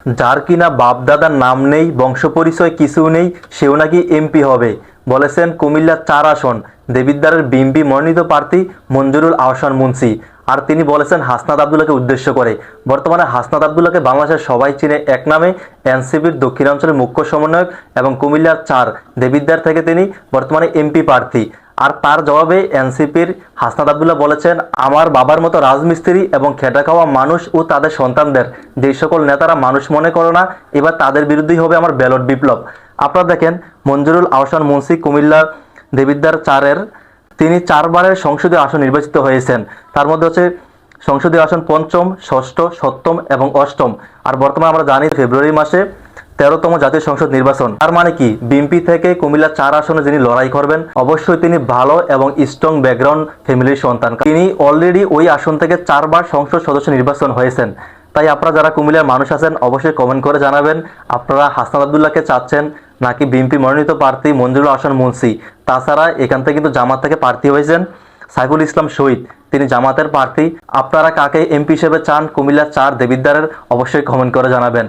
যার কিনা বাপ দাদার নাম নেই, বংশ পরিচয় কিছু নেই, সেও নাকি এমপি হবে, বলেছেন কুমিল্লার 4 আসন দেবিদ্বারের বিএনপি মনোনীত প্রার্থী মঞ্জুরুল আহসান মুন্সী। আর তিনি বলেছেন হাসনাত আবদুল্লাহকে উদ্দেশ্য করে। বর্তমানে হাসনাত আবদুল্লাহকে বাংলাদেশের সবাই চিনে এক নামে, এনসিপির দক্ষিণাঞ্চলের মুখ্য সমন্বয়ক এবং কুমিল্লার 4 দেবিদ্বার থেকে তিনি বর্তমানে এমপি প্রার্থী। আর তার জবাবে এনসিপির হাসনাত আবদুল্লাহ বলেছেন, আমার বাবার মতো রাজমিস্ত্রি এবং খেটা খাওয়া মানুষ ও তাদের সন্তানদের যেই সকল নেতারা মানুষ মনে করে না, এবার তাদের বিরুদ্ধেই হবে আমার ব্যালট বিপ্লব। আপনারা দেখেন, মঞ্জুরুল আহসান মুন্সী কুমিল্লার দেবিদ্বার 4-এর তিনি 4 বারের সংসদীয় আসন নির্বাচিত হয়েছেন। তার মধ্যে হচ্ছে সংসদীয় আসন 5ম, 6ষ্ঠ, 7ম এবং 8ম। আর বর্তমানে আমরা জানি ফেব্রুয়ারি মাসে 13তম জাতীয় সংসদ নির্বাচন। তার মানে কি, বিএনপি থেকে কুমিল্লা 4 আসনে যিনি লড়াই করবেন অবশ্যই তিনি ভালো এবং স্ট্রং ব্যাকগ্রাউন্ড ফ্যামিলির সন্তান। তিনি অলরেডি ওই আসন থেকে 4 বার সংসদ সদস্য নির্বাচন হয়েছেন। তাই আপনারা যারা কুমিল্লার মানুষ আছেন অবশ্যই কমেন্ট করে জানাবেন আপনারা হাসনাত আবদুল্লাহকে চাচ্ছেন নাকি বিএনপি মনোনীত প্রার্থী মঞ্জুরুল আহসান মুন্সী। তাছাড়া এখান থেকে কিন্তু জামাত থেকে প্রার্থী হয়েছেন সাইফুল ইসলাম শহীদ, তিনি জামাতের প্রার্থী। আপনারা কাকে এমপি হিসেবে চান কুমিল্লার 4 দেবিদ্বারের অবশ্যই কমেন্ট করে জানাবেন।